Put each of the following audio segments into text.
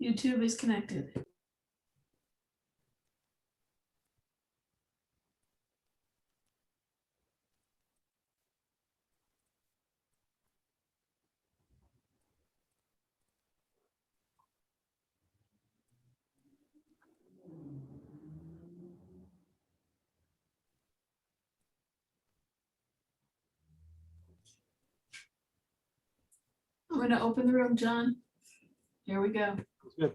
YouTube is connected. I'm going to open the room, John. Here we go. Good.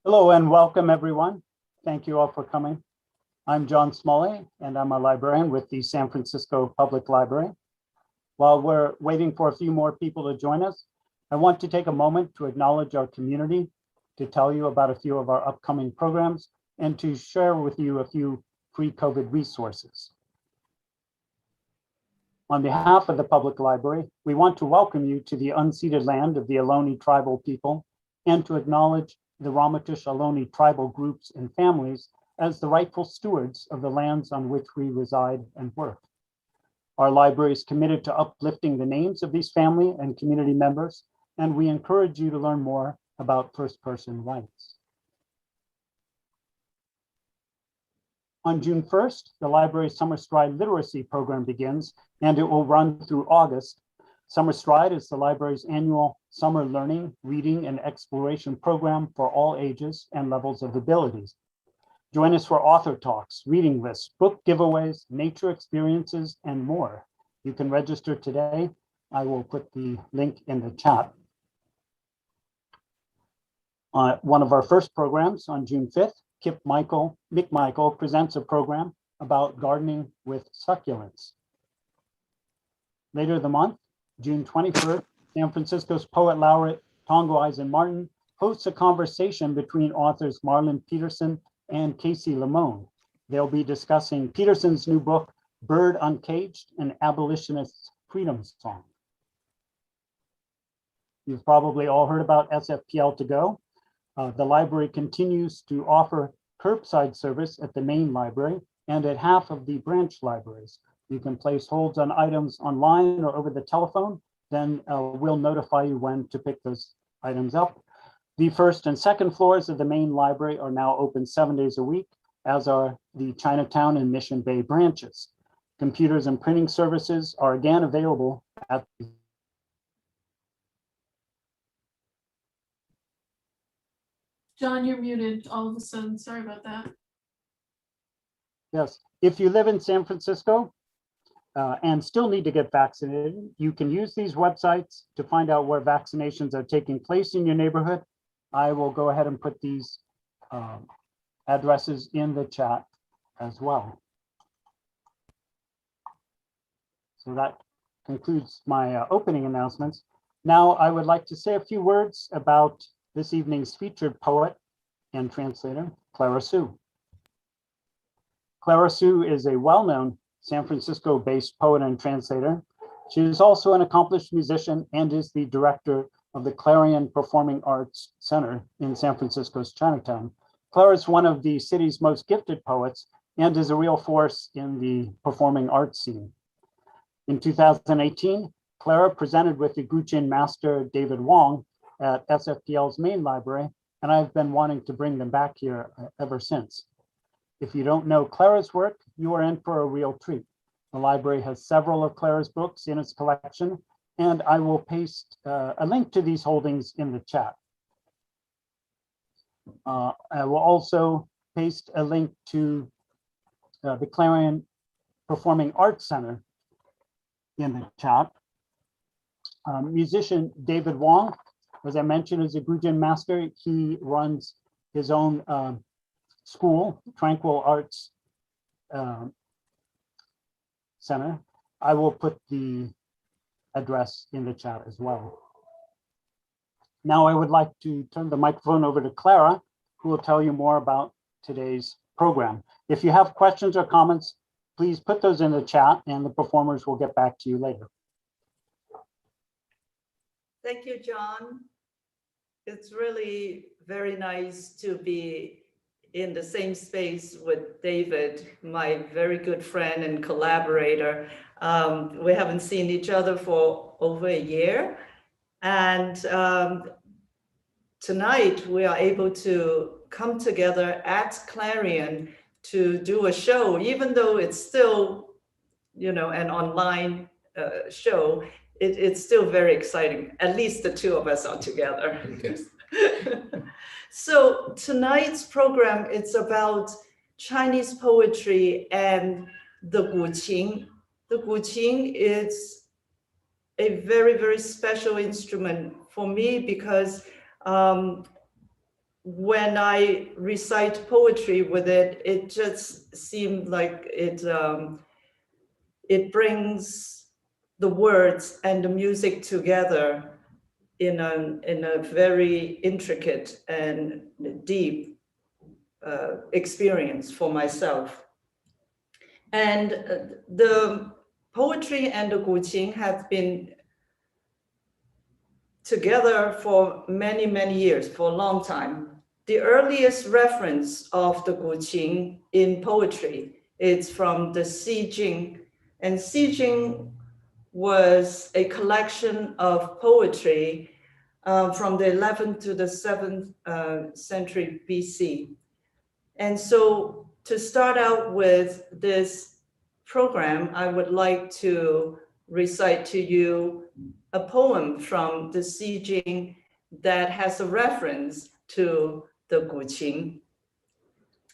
Hello and welcome everyone. Thank you all for coming. I'm John Smalley and I'm a librarian with the San Francisco Public Library. While we're waiting for a few more people to join us, I want to take a moment to acknowledge our community, to tell you about a few of our upcoming programs, and to share with you a few free COVID resources. On behalf of the Public Library, we want to welcome you to the unceded land of the Ohlone tribal people and to acknowledge the Ramaytush Ohlone tribal groups and families as the rightful stewards of the lands on which we reside and work. Our library is committed to uplifting the names of these family and community members, and we encourage you to learn more about first-person rights. On June 1st, the library's Summer Stride Literacy program begins, and it will run through August. Summer Stride is the library's annual summer learning, reading, and exploration program for all ages and levels of abilities. Join us for author talks, reading lists, book giveaways, nature experiences, and more. You can register today. I will put the link in the chat. One of our first programs on June 5th, Mick Michael presents a program about gardening with succulents. Later the month, June 21st, San Francisco's poet laureate Tongo Eisen Martin hosts a conversation between authors Marlon Peterson and Casey Lamone. They'll be discussing Peterson's new book, Bird Uncaged, an Abolitionist's Freedom Song. You've probably all heard about SFPL To Go. The library continues to offer curbside service at the main library and at half of the branch libraries. You can place holds on items online or over the telephone, then we'll notify you when to pick those items up. The first and second floors of the main library are now open 7 days a week, as are the Chinatown and Mission Bay branches. Computers and printing services are again available at the John, you're muted all of a sudden. Sorry about that. Yes, if you live in San Francisco and still need to get vaccinated, you can use these websites to find out where vaccinations are taking place in your neighborhood. I will go ahead and put these addresses in the chat as well. So that concludes my opening announcements. Now I would like to say a few words about this evening's featured poet and translator, Clara Hsu. Clara Hsu is a well-known San Francisco-based poet and translator. She is also an accomplished musician and is the director of the Clarion Performing Arts Center in San Francisco's Chinatown. Clara is one of the city's most gifted poets and is a real force in the performing arts scene. In 2018, Clara presented with the Guqin master David Wong at SFPL's main library, and I've been wanting to bring them back here ever since. If you don't know Clara's work, you are in for a real treat. The library has several of Clara's books in its collection, and I will paste a link to these holdings in the chat. I will also paste a link to the Clarion Performing Arts Center in the chat. Musician David Wong, as I mentioned, is a Guqin master. He runs his own school, Tranquil Arts Center. I will put the address in the chat as well. Now I would like to turn the microphone over to Clara, who will tell you more about today's program. If you have questions or comments, please put those in the chat and the performers will get back to you later. Thank you, John. It's really very nice to be in the same space with David, my very good friend and collaborator. We haven't seen each other for over a year. And tonight we are able to come together at Clarion to do a show, even though it's still, an online show. It's still very exciting. At least the two of us are together. Yes. So tonight's program, it's about Chinese poetry and the Guqin. The Guqin is a very, very special instrument for me because when I recite poetry with it, it just seemed like it brings the words and the music together in a very intricate and deep experience for myself. And the poetry and the Guqin have been together for many, many years, for a long time. The earliest reference of the Guqin in poetry is from the Shijing, and Shijing was a collection of poetry from the 11th to the 7th century BC. And so to start out with this program, I would like to recite to you a poem from the Shijing that has a reference to the Guqin.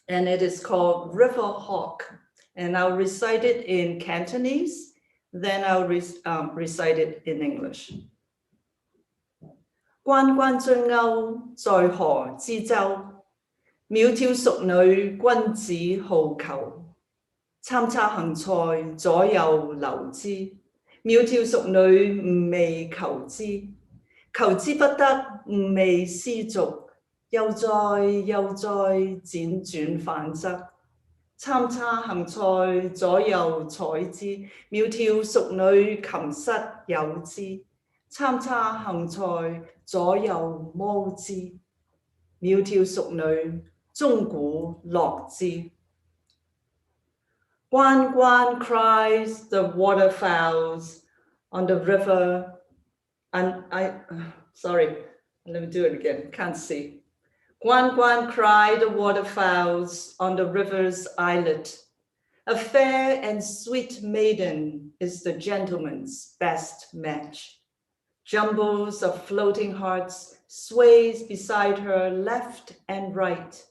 And it is called River Hawk. And I'll recite it in Cantonese, then I'll recite it in English. 關關追鈎在河之洲，窈窕淑女君子好逑。參差荇菜左右流之，窈窕淑女吾未求之。求之不得吾未思俗，悠哉悠哉輾轉反側。參差荇菜左右採之，窈窕淑女琴瑟友之。參差荇菜左右摸之，窈窕淑女鐘鼓樂之。Guan Guan cries the waterfowls on the river, and sorry, let me do it again, can't see. Guan Guan cry the waterfowls on the river's islet. A fair and sweet maiden is the gentleman's best match. Jumbles of floating hearts sways beside her left and right.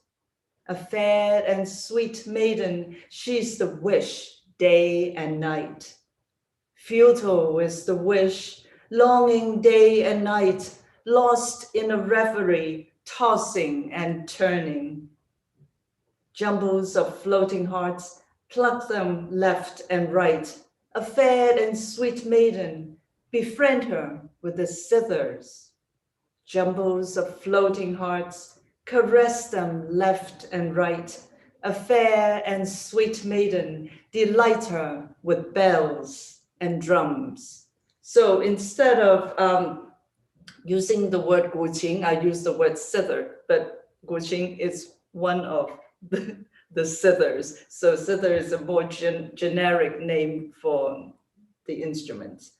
A fair and sweet maiden, she's the wish day and night. Futile is the wish, longing day and night, lost in a reverie, tossing and turning. Jumbles of floating hearts, pluck them left and right. A fair and sweet maiden, befriend her with the zithers. Jumbles of floating hearts, caress them left and right. A fair and sweet maiden, delight her with bells and drums. So instead of using the word Guqin, I use the word zither, but Guqin is one of the zithers. So zither is a more generic name for the instruments.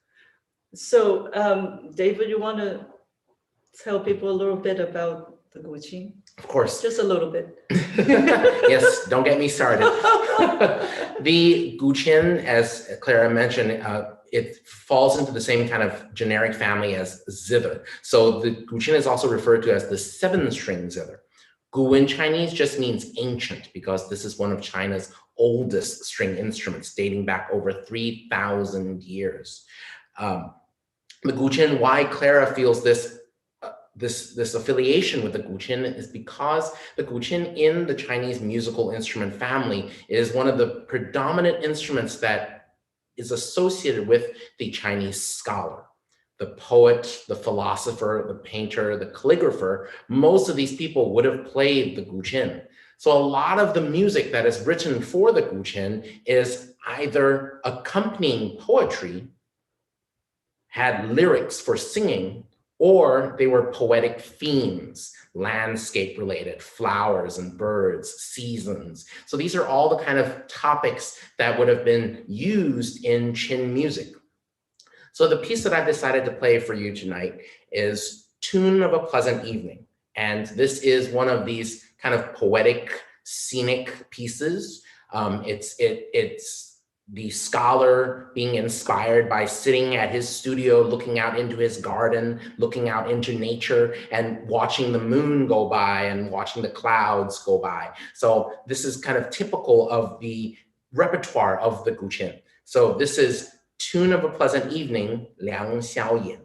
So David, you want to tell people a little bit about the Guqin? Of course. Just a little bit. Yes, don't get me started. The Guqin, as Clara mentioned, it falls into the same kind of generic family as zither. So the Guqin is also referred to as the 7-string zither. Gu in Chinese just means ancient because this is one of China's oldest string instruments dating back over 3,000 years. The Guqin, why Clara feels this affiliation with the Guqin is because the Guqin in the Chinese musical instrument family is one of the predominant instruments that is associated with the Chinese scholar, the poet, the philosopher, the painter, the calligrapher. Most of these people would have played the guqin. So a lot of the music that is written for the guqin is either accompanying poetry, had lyrics for singing, or they were poetic themes, landscape related, flowers and birds, seasons. So these are all the kind of topics that would have been used in Qin music. So the piece that I've decided to play for you tonight is Tune of a Pleasant Evening. And this is one of these kind of poetic, scenic pieces. It's the scholar being inspired by sitting at his studio, looking out into his garden, looking out into nature and watching the moon go by and watching the clouds go by. So this is kind of typical of the repertoire of the guqin. So this is Tune of a Pleasant Evening, Liang Xiao Yin.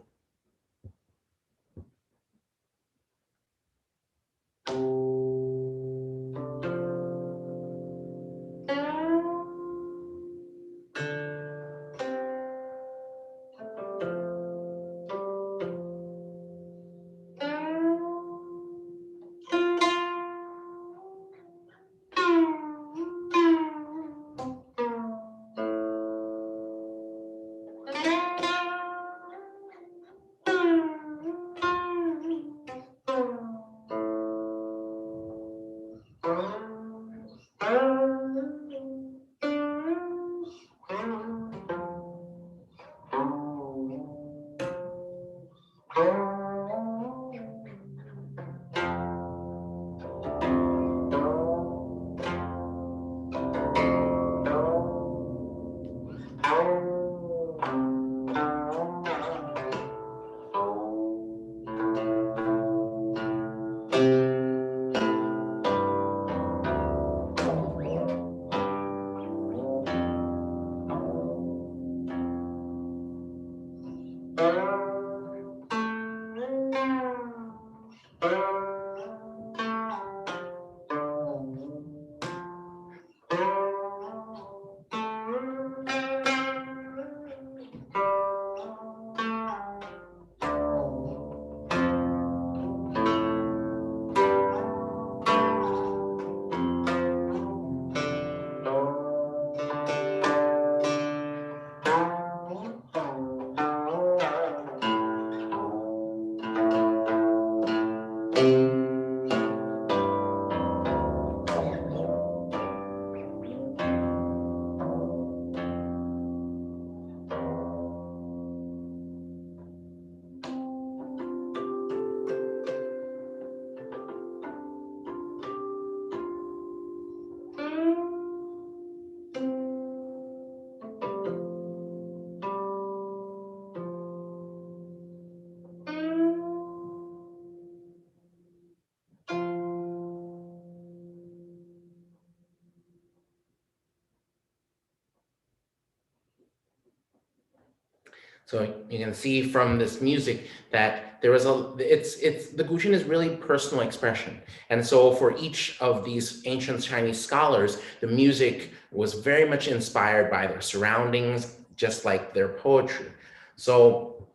So you can see from this music that there is the guqin is really personal expression. And so for each of these ancient Chinese scholars, the music was very much inspired by their surroundings, just like their poetry. So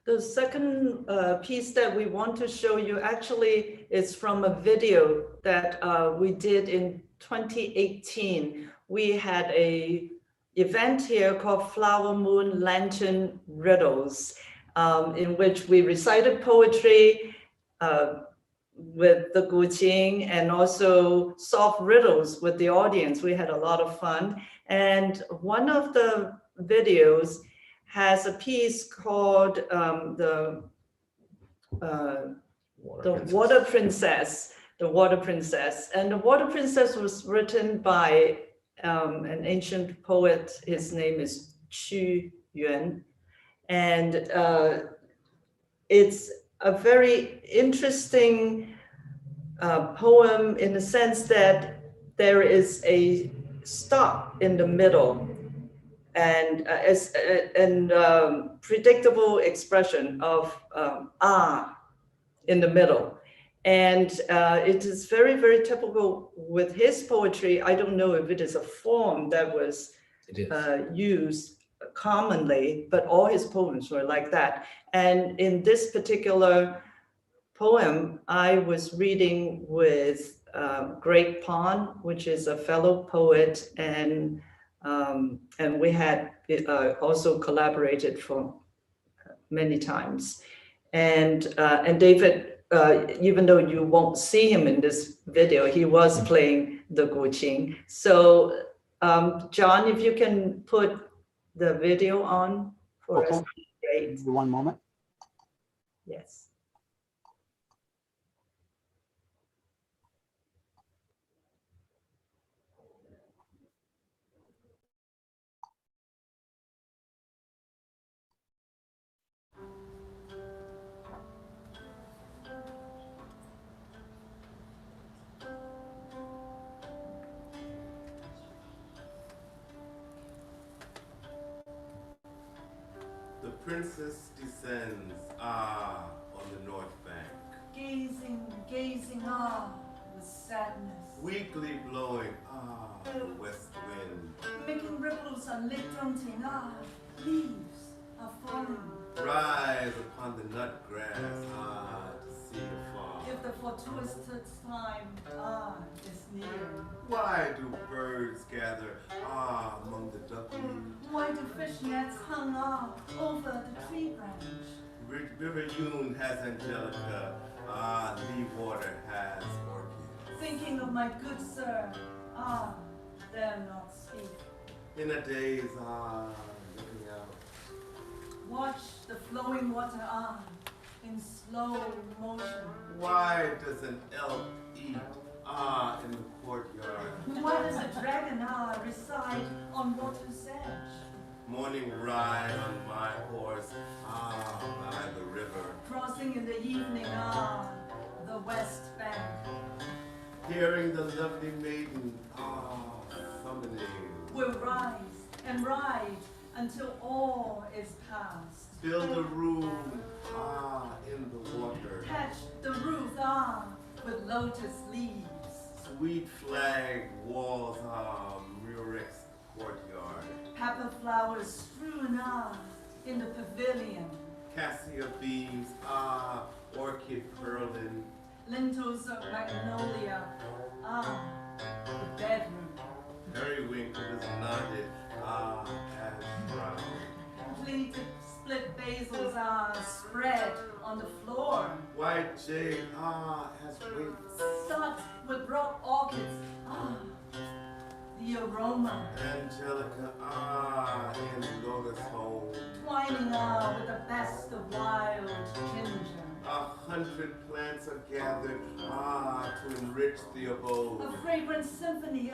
the second piece that we want to show you actually is from a video that we did in 2018. We had a event here called Flower Moon Lantern Riddles, in which we recited poetry with the guqin and also solved riddles with the audience. We had a lot of fun. And one of the videos has a piece called the Water Princess. The Water Princess. And the Water Princess was written by an ancient poet. His name is Xu Yuan. And it's a very interesting poem in the sense that there is a stop in the middle and predictable expression of in the middle. And it is very, very typical with his poetry. I don't know if it is a form that was used commonly, but all his poems were like that. And in this particular poem, I was reading with Greg Pond, which is a fellow poet, and we had also collaborated for many times. And David, even though you won't see him in this video, he was playing the Guqin. So John, if you can put the video on for us. Great. One moment. Yes. The princess descends, on the north bank, Gazing, gazing, with sadness, weakly blowing, the west wind. making ripples on lit daunting, leaves are falling. Rise upon the nut grass, to see afar. If the fortuitous time, is near. Why do birds gather, among the duckweed? Why do fish nets hung, over the tree branch? River Yun has Angelica, Lee Water has orchids. Thinking of my good sir, dare not speak. In a daze, looking out. Watch the flowing water, in slow motion. Why does an elk eat, in the courtyard? Why does a dragon, reside on water's edge? Morning ride on my horse, by the river. Crossing in the evening, the west bank. Hearing the lovely maiden, summoning. Will rise and ride until all is past. Build a room, in the water. Patch the roof, with lotus leaves. Sweet flag walls, murex courtyard. Pepper flowers strewn, in the pavilion. Cassia beams, orchid purling. Lintels of magnolia, the bedroom. Periwinkle is knotted, as brown. Pleated split basils, spread on the floor. White jade, has wings. Stocked with rock orchids, the aroma. Angelica, in lotus home. Twining, with the best of wild ginger. 100 plants are gathered, to enrich the abode. A fragrant symphony,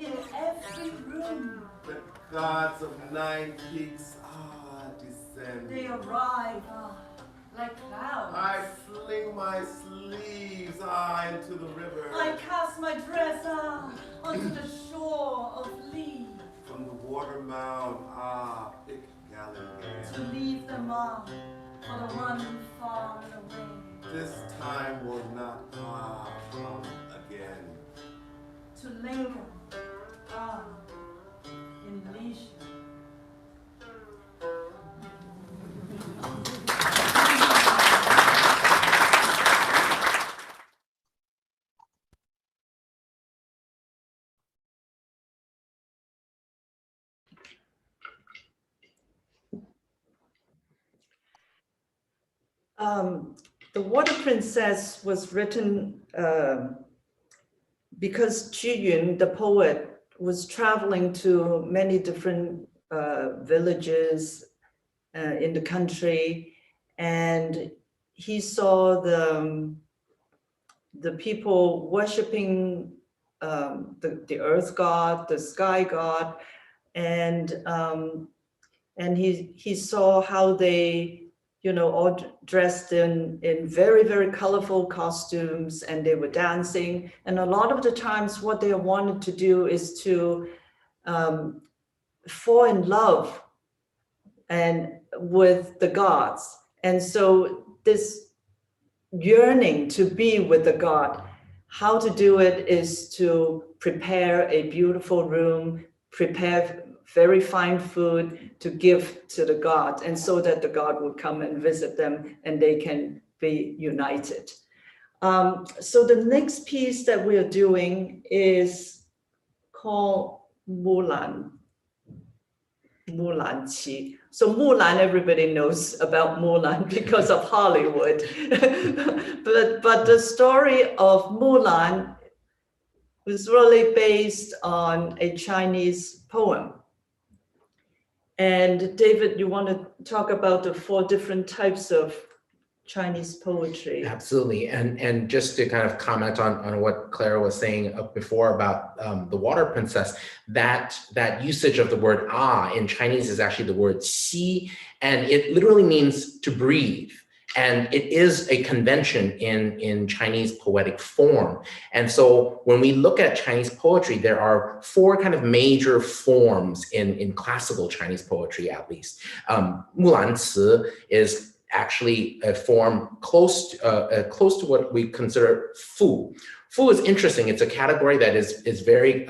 in every room. The gods of 9 peaks, descend. They arrive, like clouds. I fling my sleeves, into the river. I cast my dress, onto the shore of leaves. From the water mound, pick galleon. To leave them, for the one far away. This time will not, come again. To linger, in leisure. The Water Princess was written because Shijing, the poet, was traveling to many different villages in the country, and he saw the people worshiping the earth god, the sky god, and he saw how they, all dressed in very, very colorful costumes, and they were dancing. And a lot of the times what they wanted to do is to fall in love and with the gods. And so this yearning to be with the god, how to do it is to prepare a beautiful room, prepare very fine food to give to the god, and so that the god would come and visit them and they can be united. So the next piece that we are doing is called Mulan Qi. So Mulan, everybody knows about Mulan because of Hollywood. but the story of Mulan was really based on a Chinese poem. And David, you want to talk about the 4 different types of Chinese poetry? Absolutely. And just to kind of comment on what Clara was saying before about the water princess, that usage of the word ah in Chinese is actually the word xi, and it literally means to breathe. And it is a convention in Chinese poetic form. And so when we look at Chinese poetry, there are 4 kind of major forms in classical Chinese poetry, at least. Mulan Ci is actually a form close to what we consider fu. Fu is interesting. It's a category that is very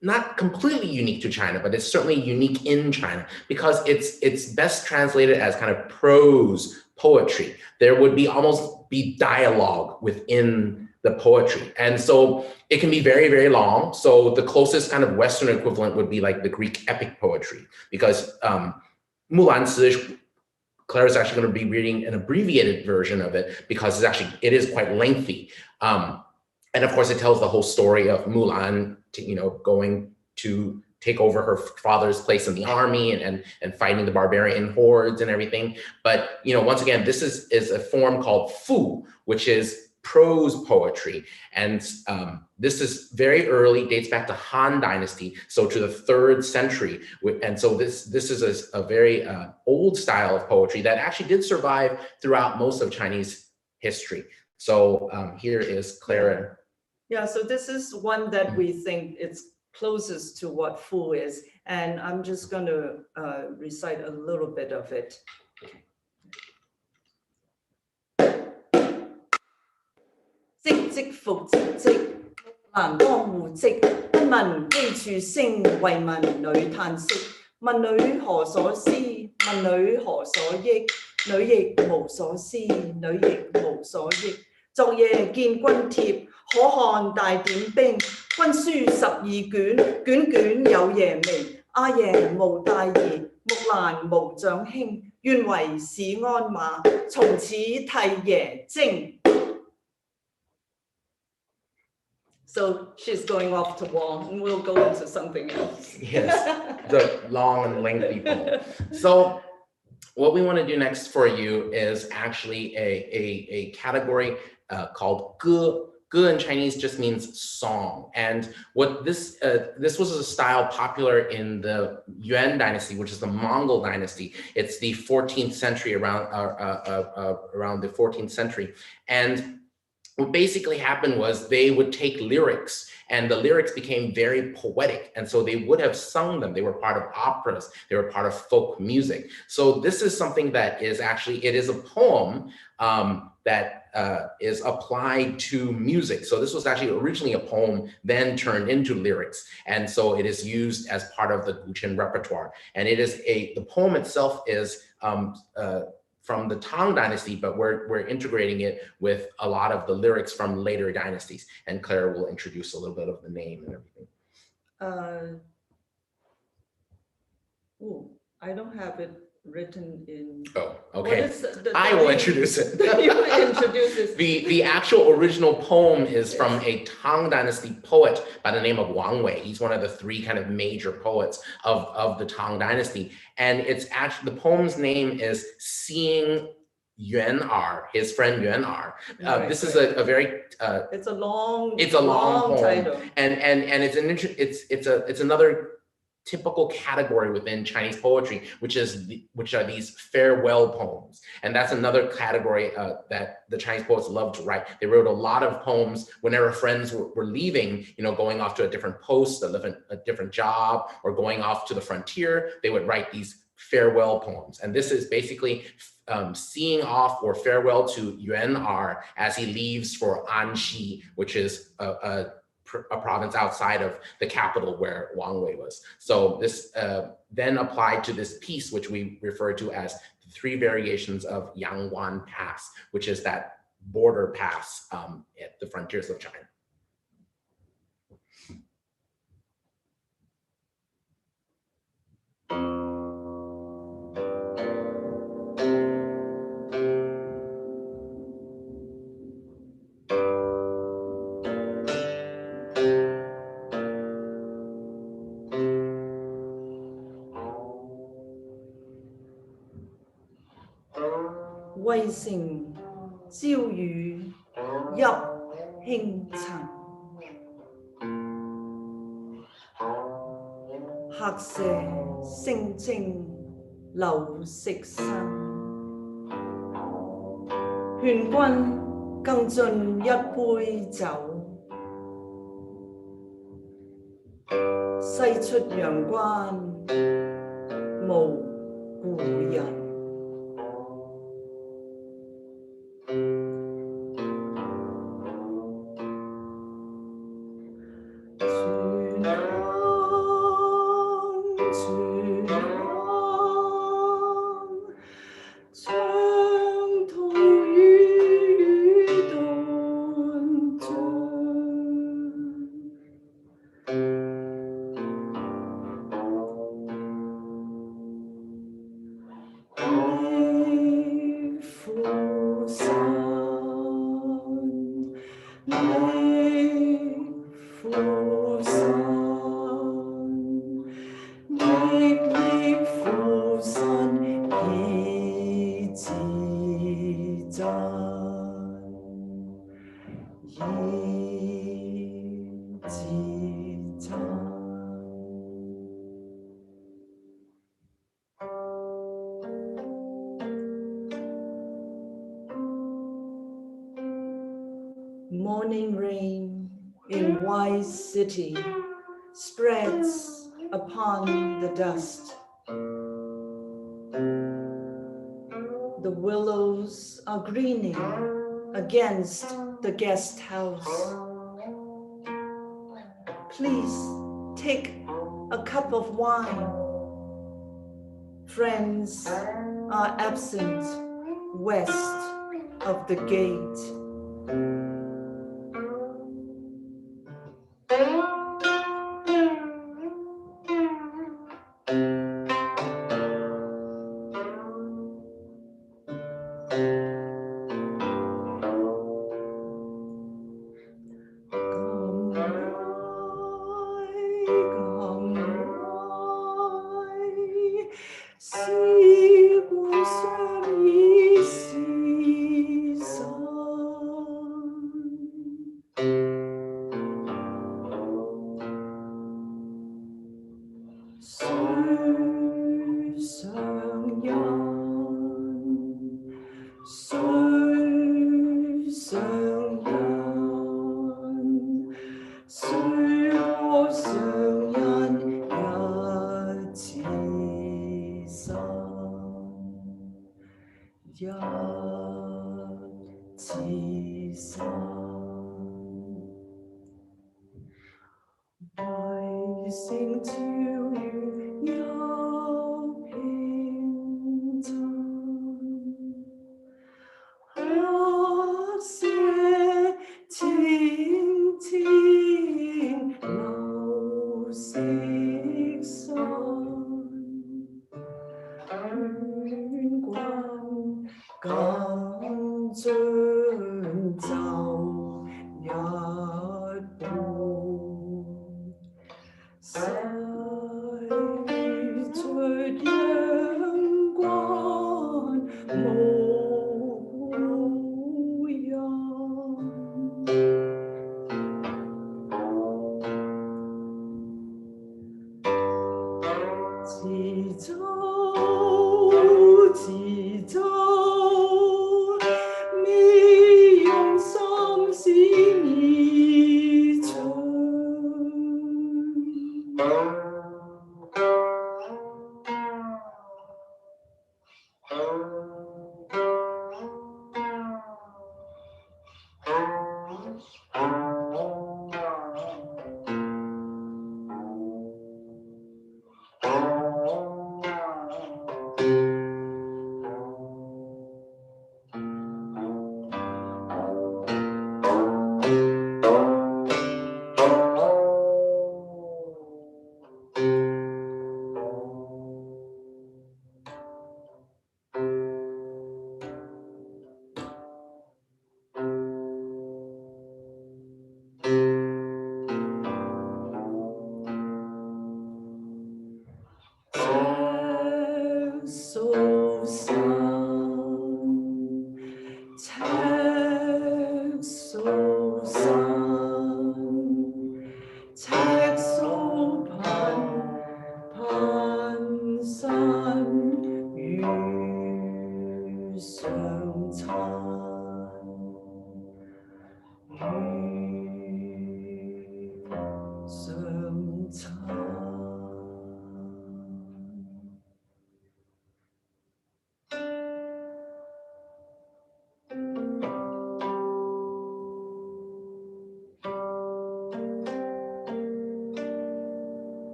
not completely unique to China, but it's certainly unique in China because it's best translated as kind of prose poetry. There would almost be dialogue within the poetry. And so it can be very, very long. So the closest kind of Western equivalent would be like the Greek epic poetry, because Mulan Ci, Clara's actually going to be reading an abbreviated version of it because it is quite lengthy. And of course, it tells the whole story of Mulan, going to take over her father's place in the army and fighting the barbarian hordes and everything. But once again, this is a form called fu, which is prose poetry, and this is very early, dates back to Han Dynasty, so to the 3rd century. And so this is a very old style of poetry that actually did survive throughout most of Chinese history. So here is Clara. Yeah, so this is one that we think it's closest to what fu is, and I'm just going to recite a little bit of it. Tích tích復積積，蘭江湖積，一問機處聲，為問女嘆息。問女何所思？問女何所憶？女亦無所思，女亦無所憶。昨夜見軍帖，可看大點兵。軍書12卷，卷卷有爺眉。阿爺無大兒，木蘭無長兄。願為市鞍馬，從此替爺征。So she's going off to war, and we'll go into something else. Yes, the long and lengthy poem. So what we want to do next for you is actually a category called ge. Ge in Chinese just means song. And what this was a style popular in the Yuan dynasty, which is the Mongol dynasty. It's the 14th century, around the 14th century. And what basically happened was they would take lyrics, and the lyrics became very poetic. And so they would have sung them. They were part of operas. They were part of folk music. So this is something that is actually, it is a poem that is applied to music. So this was actually originally a poem, then turned into lyrics. And so it is used as part of the Guqin repertoire. And it is the poem itself is from the Tang Dynasty, but we're integrating it with a lot of the lyrics from later dynasties. And Clara will introduce a little bit of the name and everything. I don't have it written in. Oh, okay. What is I will introduce it. You will introduce it. The actual original poem is from a Tang Dynasty poet by the name of Wang Wei. He's one of the 3 kind of major poets of the Tang Dynasty. And it's actually, the poem's name is Seeing Yuan Er, his friend Yuan Er. This is a very it's a long poem, title. and it's another typical category within Chinese poetry, which are these farewell poems. And that's another category that the Chinese poets love to write. They wrote a lot of poems whenever friends were leaving, going off to a different post, a different job, or going off to the frontier. They would write these farewell poems. And this is basically seeing off or farewell to Yuan Er as he leaves for Anxi, which is a a province outside of the capital where Wangwei was. So this then applied to this piece, which we refer to as the 3 variations of Yangwan Pass, which is that border pass at the frontiers of China. Wei城朝雨入輕塵，客舍聲蒸流色身，勸君更盡一杯酒，西出陽關無故人。Morning rain in Wise City spreads upon the dust. The willows are greening against the guest house. Please take a cup of wine. Friends are absent west of the gate.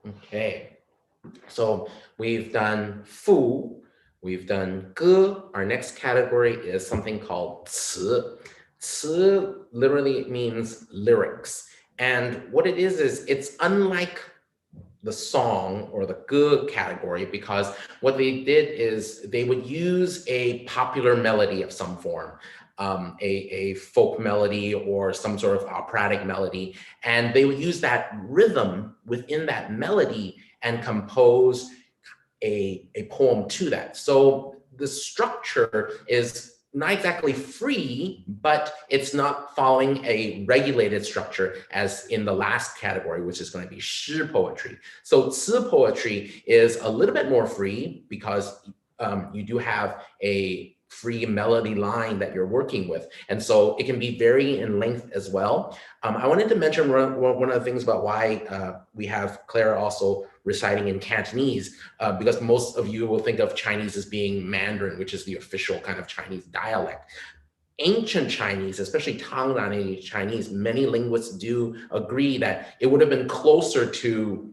Okay, so we've done fu, we've done ge. Our next category is something called ci. Ci literally means lyrics. And what it is it's unlike the song or the ge category, because what they did is they would use a popular melody of some form, a folk melody or some sort of operatic melody, and they would use that rhythm within that melody and compose a poem to that. So the structure is not exactly free, but it's not following a regulated structure as in the last category, which is going to be shi poetry. So ci poetry is a little bit more free because you do have a free melody line that you're working with. And so it can be vary in length as well. I wanted to mention one of the things about why we have Clara also reciting in Cantonese, because most of you will think of Chinese as being Mandarin, which is the official kind of Chinese dialect. Ancient Chinese, especially Tang Dynasty Chinese, many linguists do agree that it would have been closer to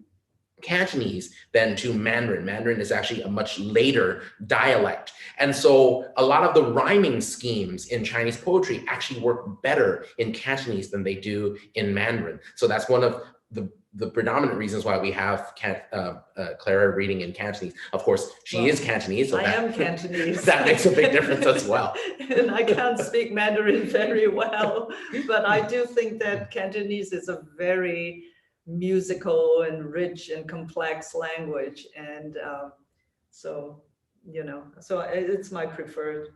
Cantonese than to Mandarin. Mandarin is actually a much later dialect. And so a lot of the rhyming schemes in Chinese poetry actually work better in Cantonese than they do in Mandarin. So that's one of the predominant reasons why we have Clara reading in Cantonese. Of course, she is Cantonese. So I am Cantonese. That makes a big difference as well. And I can't speak Mandarin very well, but I do think that Cantonese is a very musical and rich and complex language. And so, so it's my preferred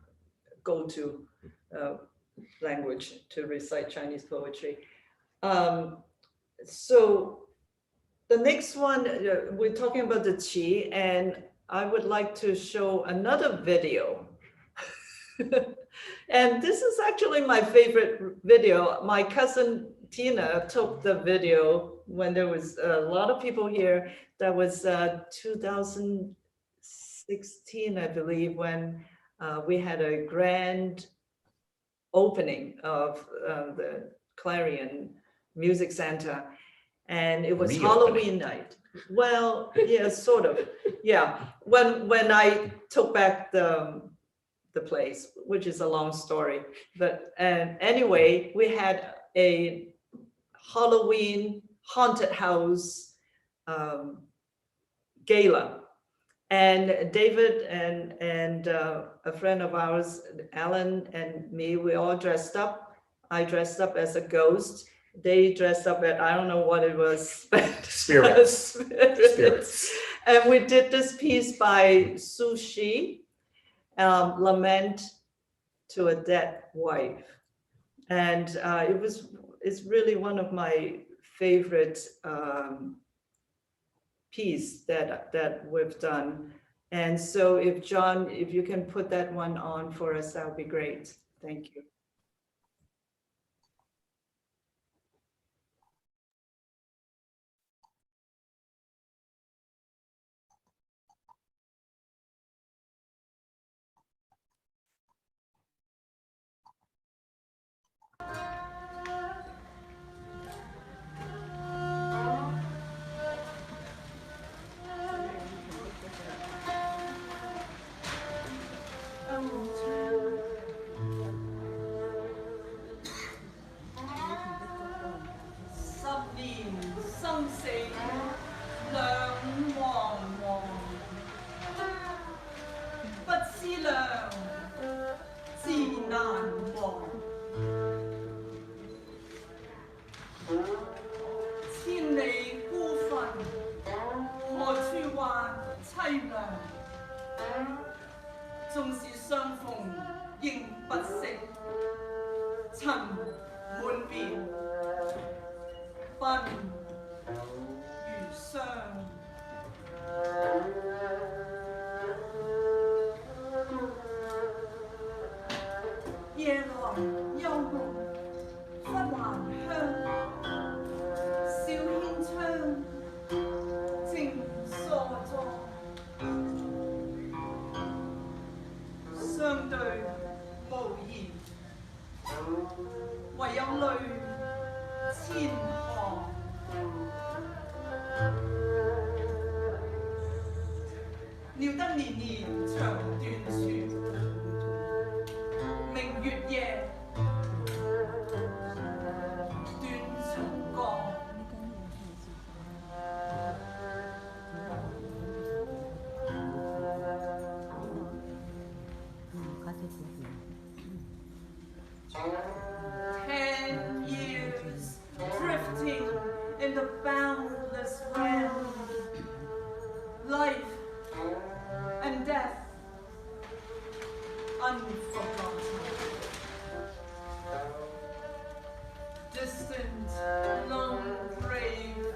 go-to language to recite Chinese poetry. So the next one, we're talking about the qi, and I would like to show another video. And this is actually my favorite video. My cousin Tina took the video when there was a lot of people here. That was 2016, I believe, when we had a grand opening of the Clarion Music Center, and it was Halloween night. Well, yeah, sort of. Yeah, when I took back the place, which is a long story, but anyway, we had a Halloween haunted house gala, and David and a friend of ours, Alan, and me, we all dressed up. I dressed up as a ghost. They dressed up at, I don't know what it was. Spirits. And we did this piece by Hsu Guqin, Lament to a Dead Wife. And it's really one of my favorite piece that we've done. And so if John, if you can put that one on for us, that would be great. Thank you. 你念長斷處，明月夜，斷松江。10 years drifting in the boundless realm, life and death unforgotten. Distant, lone grave,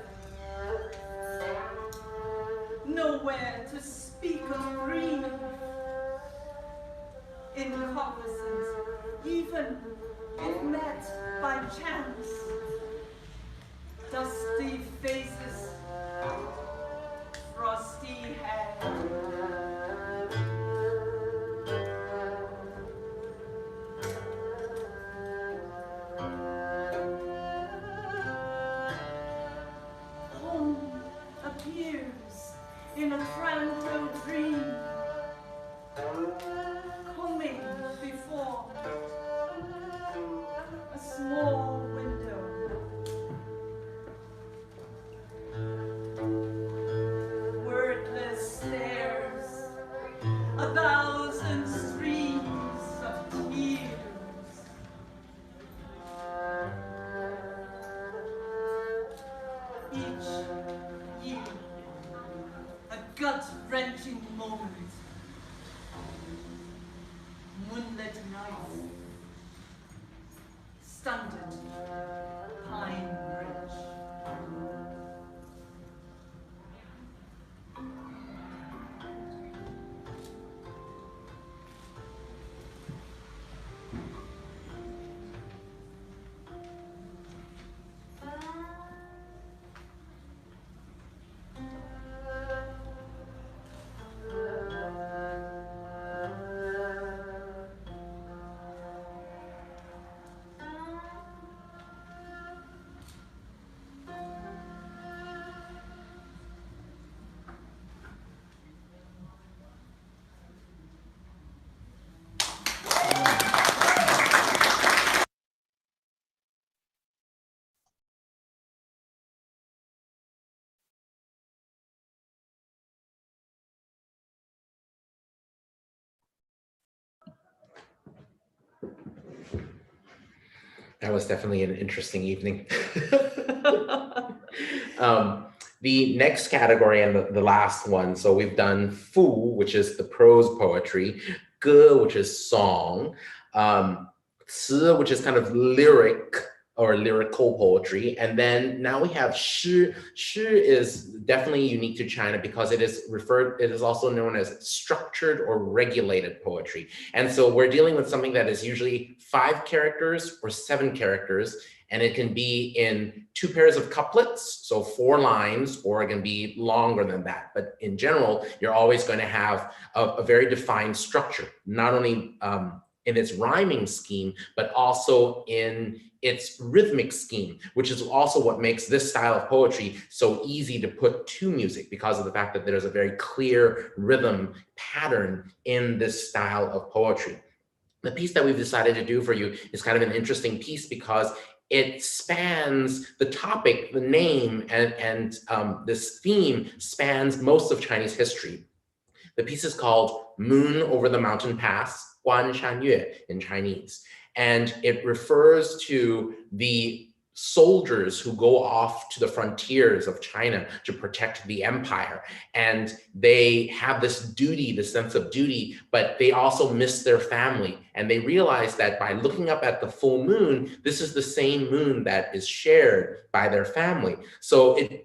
nowhere to speak of grief. Incognizant, even if met by chance. Dusty faces, frosty hair. Home appears in a tranquil dream, coming before a small window. Wordless stares, a thousand streams of tears. Each year, a gut-wrenching moment. Moonlit nights, stunted pine bridge. That was definitely an interesting evening. The next category and the last one, so we've done fu, which is the prose poetry, ge, which is song, ci, which is kind of lyric or lyrical poetry, and then now we have shi. Shi is definitely unique to China because it is also known as structured or regulated poetry. And so we're dealing with something that is usually 5 characters or 7 characters, and it can be in 2 pairs of couplets, so 4 lines, or it can be longer than that. But in general, you're always going to have a very defined structure, not only in its rhyming scheme, but also in its rhythmic scheme, which is also what makes this style of poetry so easy to put to music, because of the fact that there's a very clear rhythm pattern in this style of poetry. The piece that we've decided to do for you is kind of an interesting piece because it spans the topic, the name, and this theme spans most of Chinese history. The piece is called Moon Over the Mountain Pass, Guan Shan Yue in Chinese. And it refers to the soldiers who go off to the frontiers of China to protect the empire. And they have this duty, this sense of duty, but they also miss their family. And they realize that by looking up at the full moon, this is the same moon that is shared by their family. So it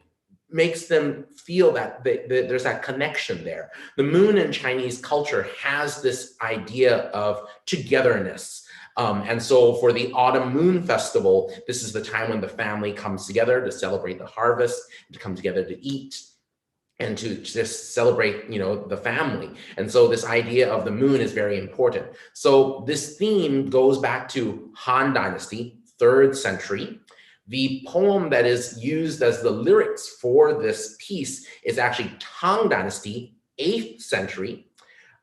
makes them feel that there's that connection there. The moon in Chinese culture has this idea of togetherness. And so for the Autumn Moon Festival, this is the time when the family comes together to celebrate the harvest, to come together to eat, and to just celebrate, the family. And so this idea of the moon is very important. So this theme goes back to Han Dynasty, 3rd century. The poem that is used as the lyrics for this piece is actually Tang Dynasty, 8th century.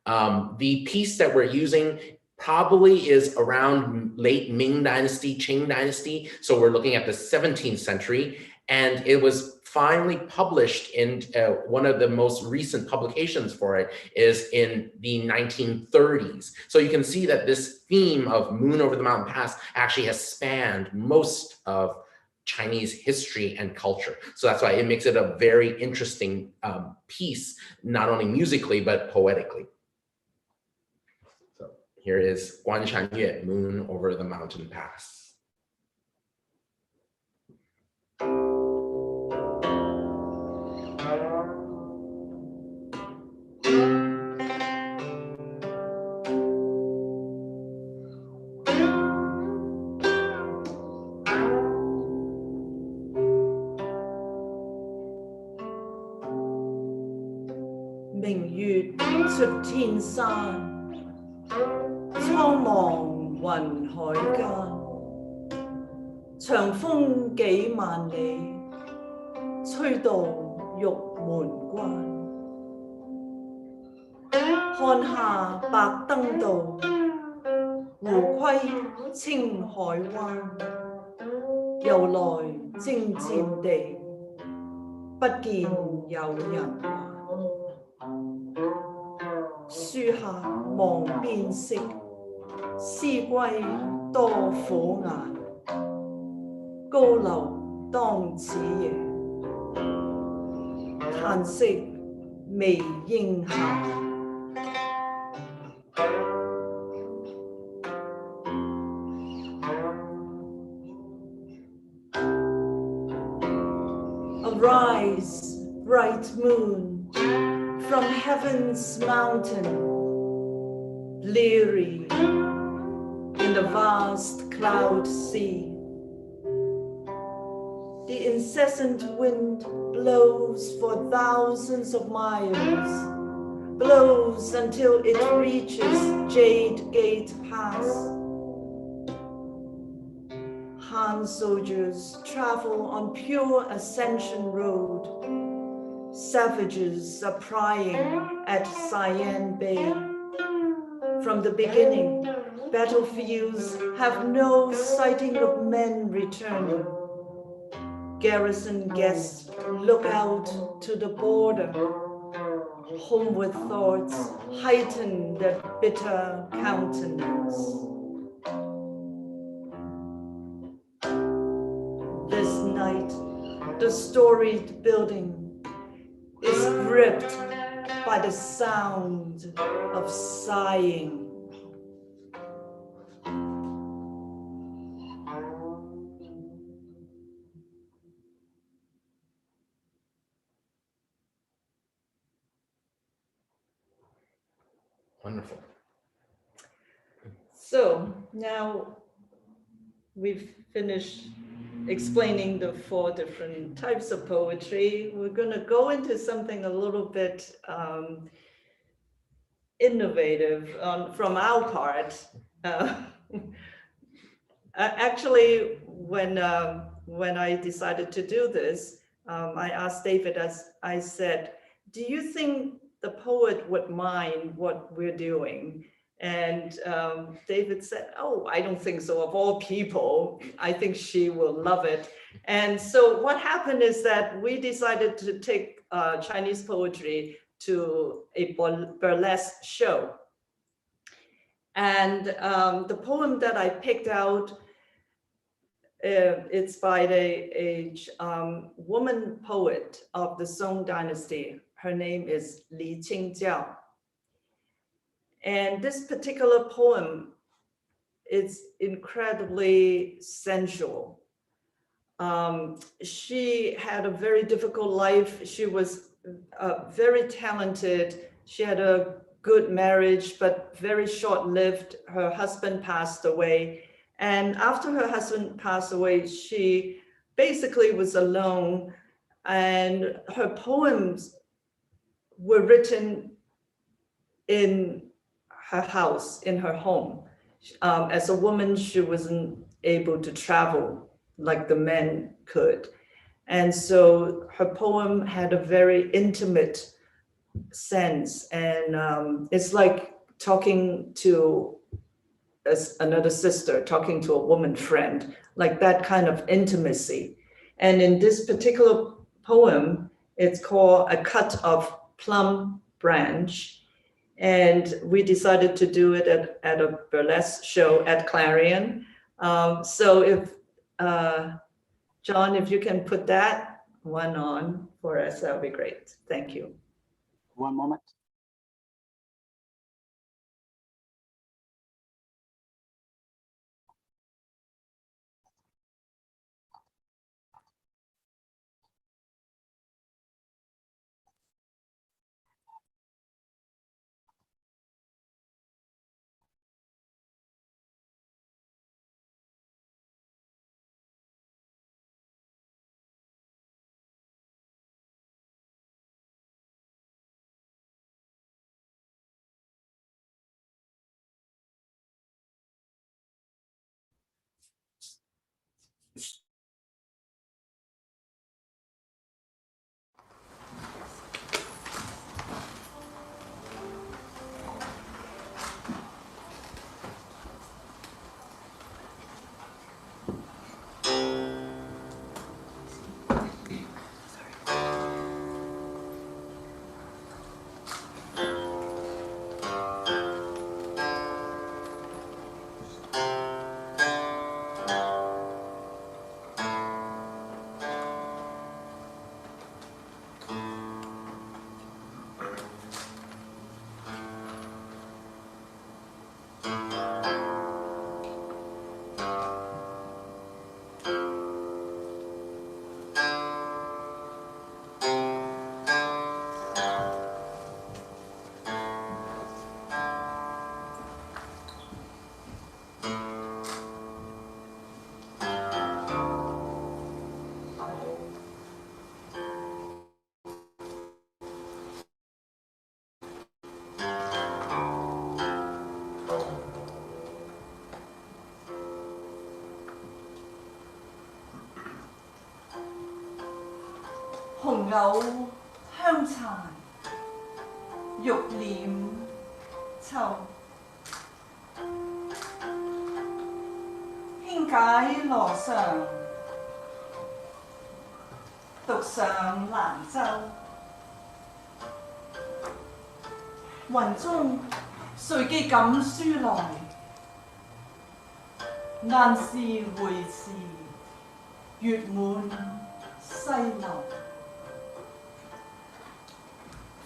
The piece that we're using probably is around late Ming Dynasty, Qing Dynasty. So we're looking at the 17th century. And it was finally published in one of the most recent publications for it is in the 1930s. So you can see that this theme of Moon over the Mountain Pass actually has spanned most of Chinese history and culture. So that's why it makes it a very interesting piece, not only musically, but poetically. So here is Guan Shan Yue, Moon over the Mountain Pass. Ming月出天山，蒼茫雲海間，長風幾萬里，吹到玉門關。看下白登道，胡窺青海灣，由來征戰地，不見有人還。書下望邊色，思歸多苦顏。高樓當此夜，嘆息未應下。Arise, bright moon, from heaven's mountain, bleary in the vast cloud sea. The incessant wind blows for thousands of miles, blows until it reaches Jade Gate Pass. Han soldiers travel on pure ascension road. Savages are prying at Cyan Bay. From the beginning, battlefields have no sighting of men returning. Garrison guests look out to the border. Homeward thoughts heighten their bitter countenance. This night, the storied building is gripped by the sound of sighing. Wonderful. So now we've finished explaining the 4 different types of poetry. We're going to go into something a little bit innovative from our part. Actually, when I decided to do this, I asked David, as I said, do you think the poet would mind what we're doing? And David said, oh, I don't think so. Of all people, I think she will love it. And so what happened is that we decided to take Chinese poetry to a burlesque show. And the poem that I picked out, it's by a woman poet of the Song Dynasty. Her name is Li Qingjiao. And this particular poem is incredibly sensual. She had a very difficult life. She was very talented. She had a good marriage, but very short-lived. Her husband passed away. And after her husband passed away, she basically was alone. And her poems were written in her house, in her home. As a woman, she wasn't able to travel like the men could. And so her poem had a very intimate sense, and it's like talking to another sister, talking to a woman friend, like that kind of intimacy. And in this particular poem, it's called A Cut of Plum Branch. And we decided to do it at a burlesque show at Clarion. So if, John, if you can put that one on for us, that would be great. Thank you. One moment.紅藕香殘，玉臉秋。輕解羅裳，獨上蘭州。雲中誰寄錦書來？雁是回時，月滿西樓。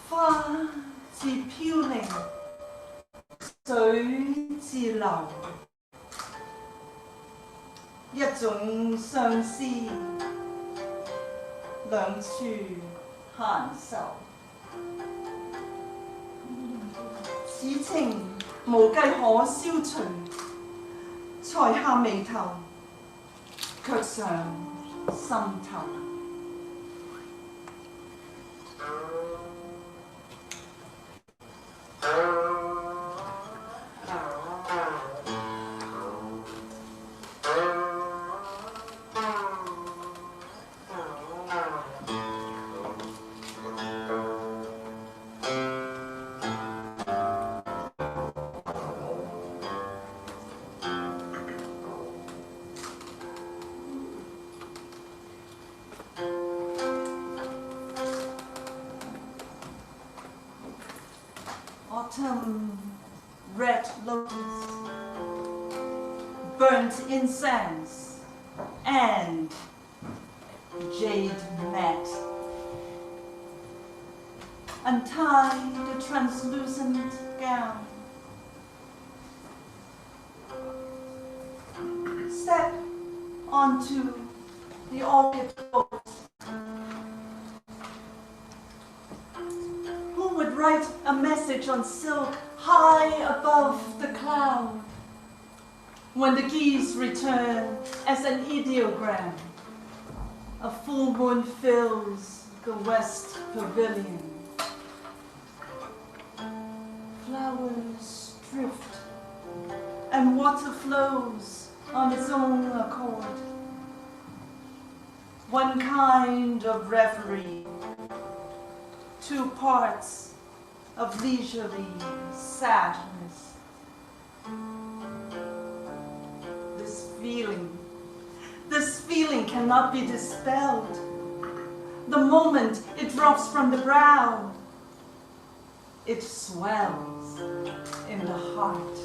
花自飄零，水自流，一種相思，兩處閒愁。此情無計可消除，才下眉頭，卻上心頭。Autumn red lotus, burnt incense, and jade mat. Untie the translucent gown. Step onto the orchid boat. Write a message on silk high above the cloud. When the geese return as an ideogram, a full moon fills the west pavilion. Flowers drift and water flows on its own accord. One kind of reverie, two parts of leisurely sadness. This feeling cannot be dispelled. The moment it drops from the brow, it swells in the heart.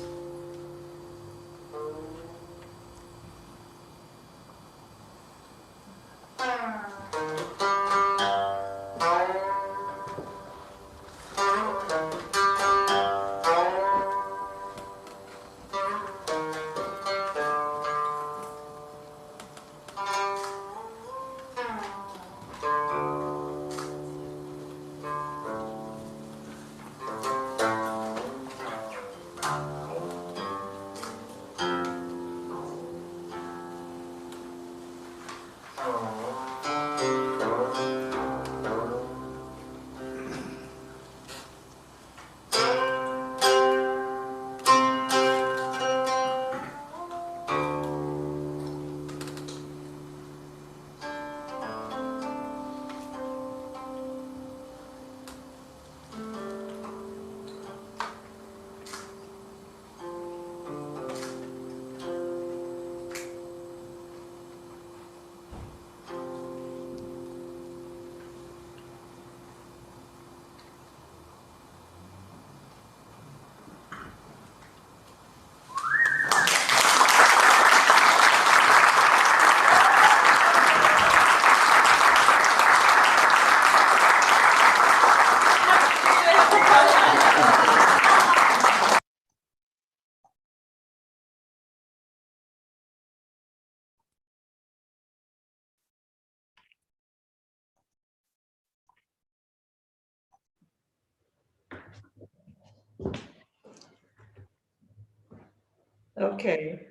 Okay.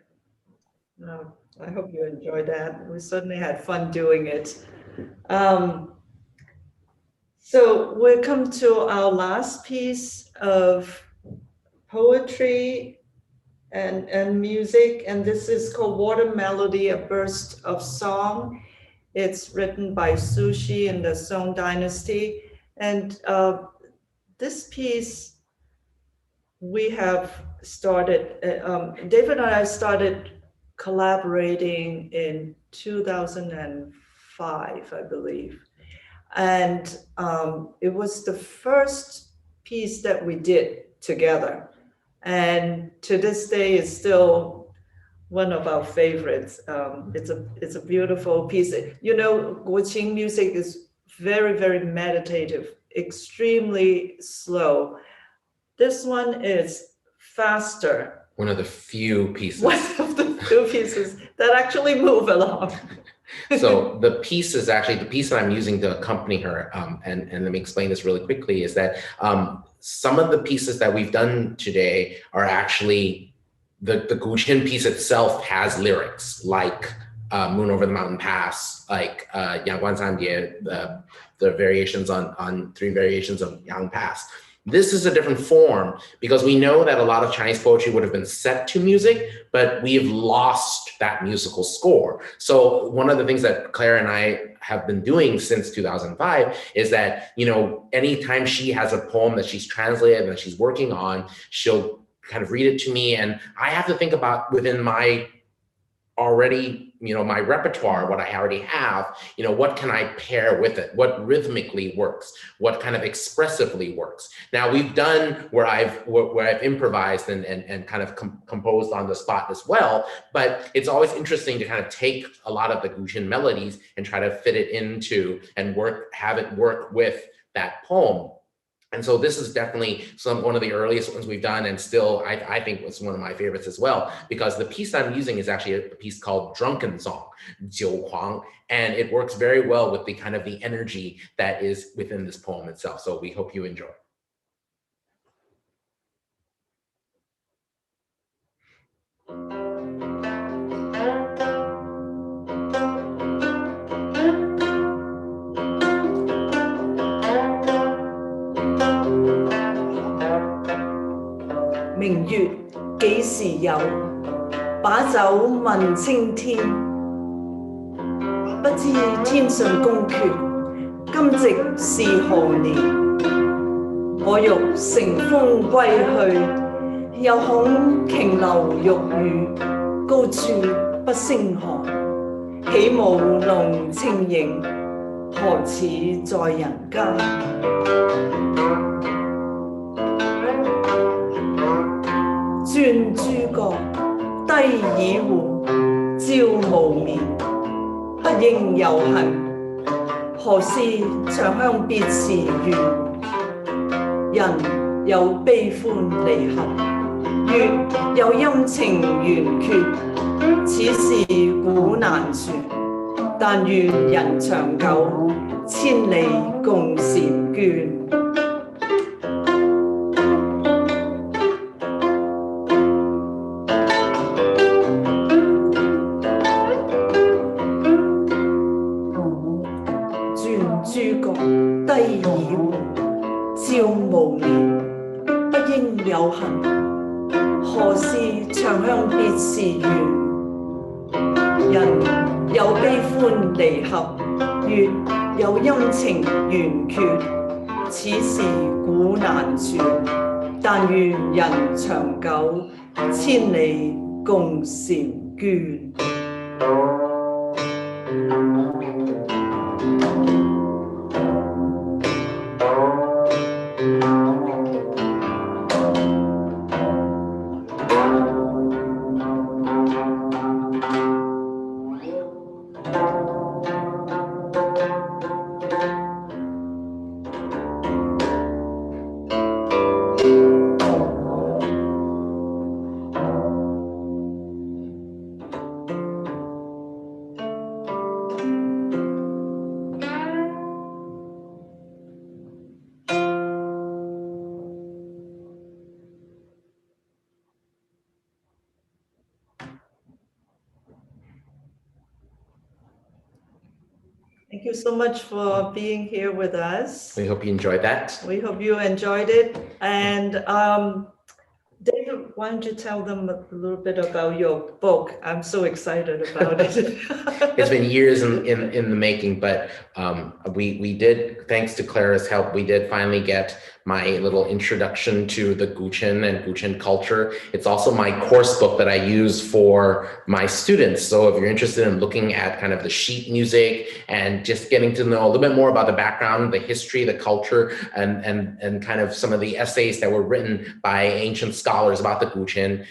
I hope you enjoyed that. We certainly had fun doing it. So we come to our last piece of poetry and music, and this is called Water Melody, a Burst of Song. It's written by Shijing in the Tang Dynasty. And this piece we have started, David and I started collaborating in 2005, I believe. And it was the first piece that we did together. And to this day, it's still one of our favorites. It's a beautiful piece. You know, Guqin music is very, very meditative, extremely slow. This one is faster. One of the few pieces. One of the few pieces that actually move along. So the piece is actually the piece that I'm using to accompany her. And let me explain this really quickly is that some of the pieces that we've done today are actually the Guqin piece itself has lyrics like Moon Over the Mountain Pass, like Yangguan Sanjie, the variations on 3 variations of Yang Pass. This is a different form because we know that a lot of Chinese poetry would have been set to music, but we've lost that musical score. So one of the things that Clara and I have been doing since 2005 is that, you know, anytime she has a poem that she's translated and that she's working on, she'll kind of read it to me. And I have to think about within my already, you know, my repertoire, what I already have, you know, what can I pair with it? What rhythmically works? What kind of expressively works? Now we've done where I've improvised and kind of composed on the spot as well, but it's always interesting to kind of take a lot of the Guqin melodies and try to fit it into and have it work with that poem. And so this is definitely one of the earliest ones we've done, and still I think was one of my favorites as well, because the piece I'm using is actually a piece called Drunken Song, Jiu Huang, and it works very well with the kind of the energy that is within this poem itself. So we hope you enjoy. 明月幾時有？把酒問青天。不知天上宮闕，今夕是何年？我欲乘風歸去，又恐瓊樓玉宇，高處不勝寒。起舞弄清影，何似在人間？轉諸角，低綺戶，照無眠。不應有恨，何事長向別時圓？人有悲歡離合，月有陰晴圓缺，此事古難全。但願人長久，千里共嬋娟。轉諸角，低綺戶，照無眠。不應有恨，何事長向別時圓？人有悲歡離合，月有陰晴圓缺，此事古難全。但願人長久，千里共嬋娟。Thank you so much for being here with us. We hope you enjoyed that. We hope you enjoyed it. And David, why don't you tell them a little bit about your book? I'm so excited about it. It's been years in the making, but we did, thanks to Clara's help, we did finally get my little introduction to the Guqin and Guqin culture. It's also my course book that I use for my students. So if you're interested in looking at kind of the sheet music and just getting to know a little bit more about the background, the history, the culture, and kind of some of the essays that were written by ancient scholars about the Guqin,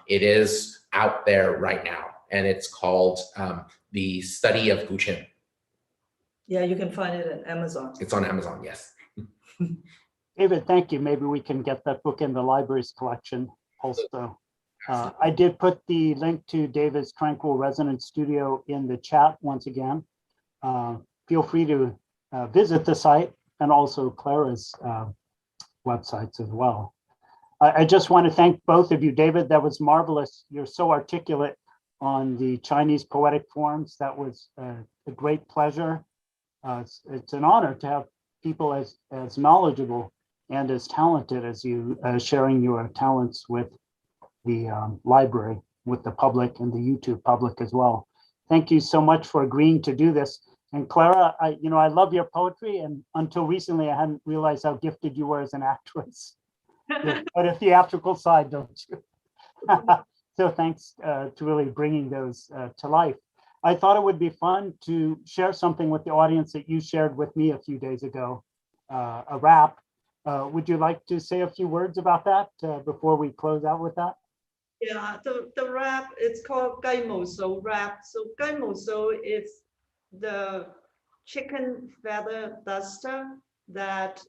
it is out there right now. And it's called The Study of Guqin. Yeah, you can find it on Amazon. It's on Amazon, yes. David, thank you. Maybe we can get that book in the library's collection also. I did put the link to David's Tranquil Resonance Studio in the chat once again. Feel free to visit the site and also Clara's websites as well. I just want to thank both of you. David, that was marvelous. You're so articulate on the Chinese poetic forms. That was a great pleasure. It's an honor to have people as knowledgeable and as talented as you, sharing your talents with the library, with the public and the YouTube public as well. Thank you so much for agreeing to do this. And Clara, I love your poetry, and until recently, I hadn't realized how gifted you were as an actress. But a theatrical side, don't you? So thanks to really bringing those to life. I thought it would be fun to share something with the audience that you shared with me a few days ago, a rap. Would you like to say a few words about that before we close out with that? Yeah, the rap, it's called Gai Mo So rap. So Gai Mo So is the chicken feather duster that,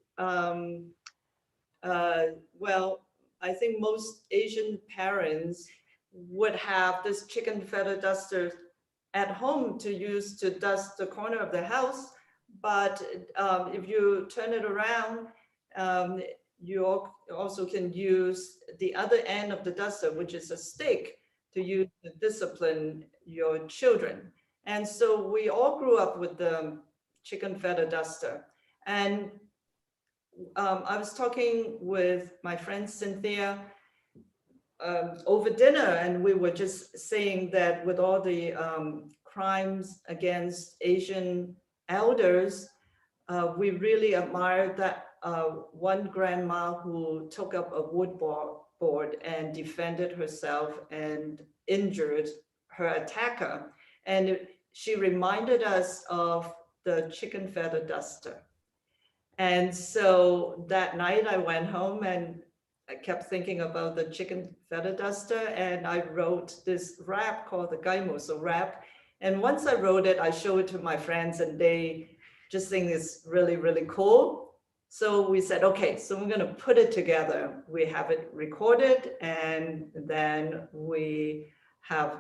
well, I think most Asian parents would have this chicken feather duster at home to use to dust the corner of the house. But if you turn it around, you also can use the other end of the duster, which is a stick, to use to discipline your children. And so we all grew up with the chicken feather duster. And I was talking with my friend Cynthia over dinner, and we were just saying that with all the crimes against Asian elders, we really admire that one grandma who took up a wood board and defended herself and injured her attacker. And she reminded us of the chicken feather duster. And so that night I went home and I kept thinking about the chicken feather duster, and I wrote this rap called the Gaimoso rap. And once I wrote it, I showed it to my friends and they just think it's really, really cool. So we said, okay, so we're gonna put it together. We have it recorded and then we have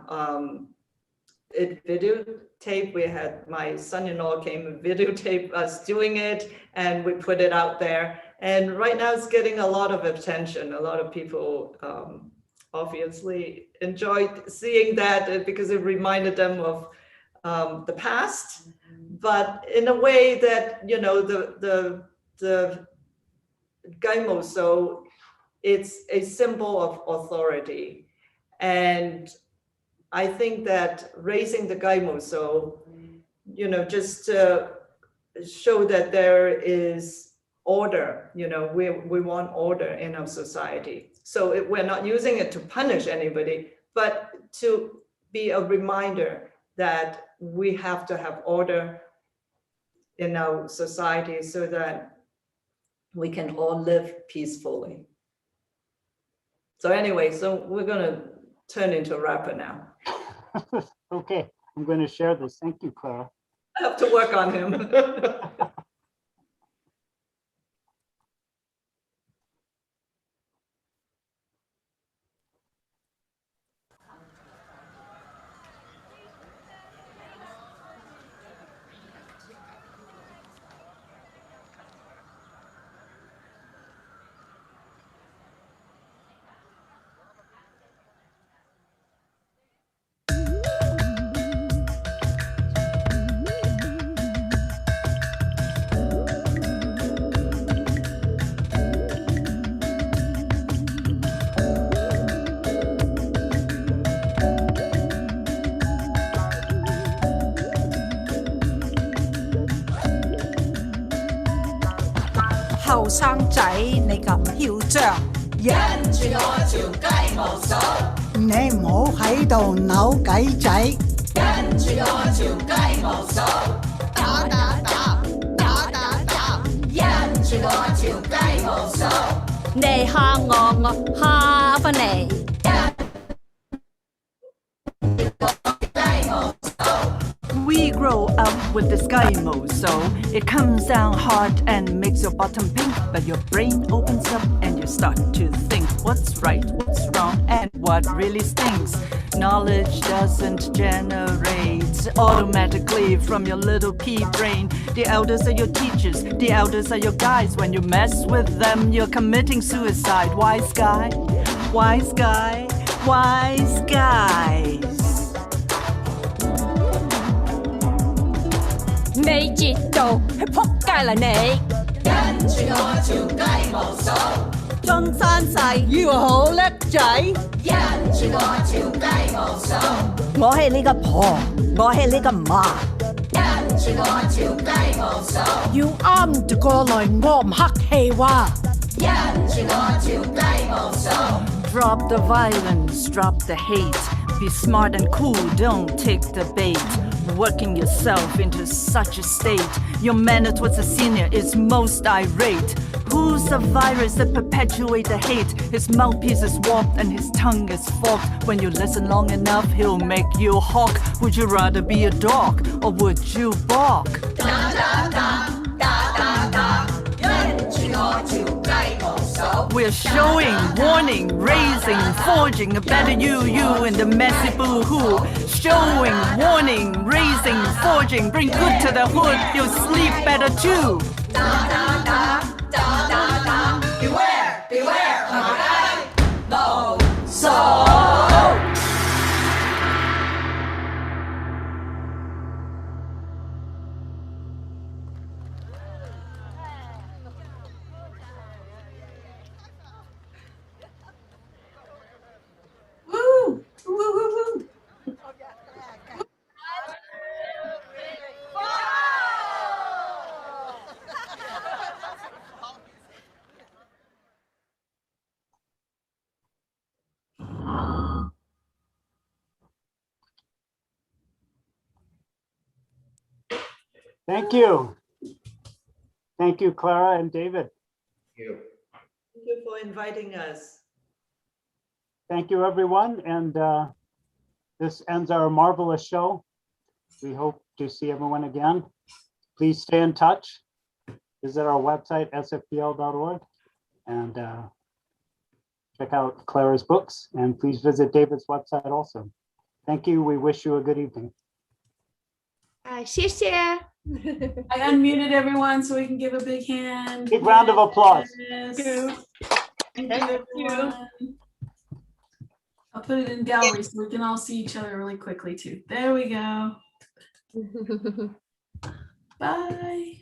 it videotape. We had my son-in-law came and videotape us doing it and we put it out there. And right now it's getting a lot of attention. A lot of people obviously enjoyed seeing that because it reminded them of the past, but in a way that, you know, the Gaimoso, it's a symbol of authority. And I think that raising the Gaimoso, you know, just to show that there is order, you know, we want order in our society. So we're not using it to punish anybody, but to be a reminder that we have to have order in our society so that we can all live peacefully. So anyway, so we're gonna turn into a rapper now. Okay, I'm going to share this. Thank you, Clara. I have to work on him. 後生仔你咁囂張，因住我條雞毛掃，你唔好喺度扭計仔，因住我條雞毛掃，打打打打打打，因住我條雞毛掃，你蝦我，我蝦返你。 We grow up with this Gaimo, so it comes down hard and makes your bottom pink, but your brain opens up and you start to think what's right, what's wrong, and what really stinks. Knowledge doesn't generate automatically from your little pea brain. The elders are your teachers, the elders are your guides. When you mess with them, you're committing suicide. Wise guy, wise guy, wise guys. 你截到去仆街啦你！跟住我條雞毛掃，中山勢以為好叻仔，跟住我條雞毛掃。我係你個婆，我係你個媽，跟住我條雞毛掃。要啱就過來，我唔客氣話，跟住我條雞毛掃。Drop the violence, drop the hate. Be smart and cool, don't take the bait. Working yourself into such a state. Your manner towards a senior is most irate. Who's the virus that perpetuates the hate? His mouthpiece is warped and his tongue is forked. When you listen long enough, he'll make you hawk. Would you rather be a dog or would you bark? Da da da da da da，跟住我條雞毛掃。 We're showing, warning, raising, forging a better you in the messy boo-hoo. Showing, warning, raising, forging, bring good to the hood, you'll sleep better too. Da da da da da da， beware beware， 下雞毛掃。 Woo! Woo, woo, woo. Thank you. Thank you, Clara and David. You. Thank you for inviting us. Thank you, everyone. And this ends our marvelous show. We hope to see everyone again. Please stay in touch. Visit our website, sfpl.org, and check out Clara's books. And please visit David's website also. Thank you. We wish you a good evening. 谢谢。 I unmuted everyone so we can give a big hand. Big round of applause. Yes. Thank Thank you. you, everyone. I'll put it in gallery so we can all see each other really quickly too. There we go. Bye.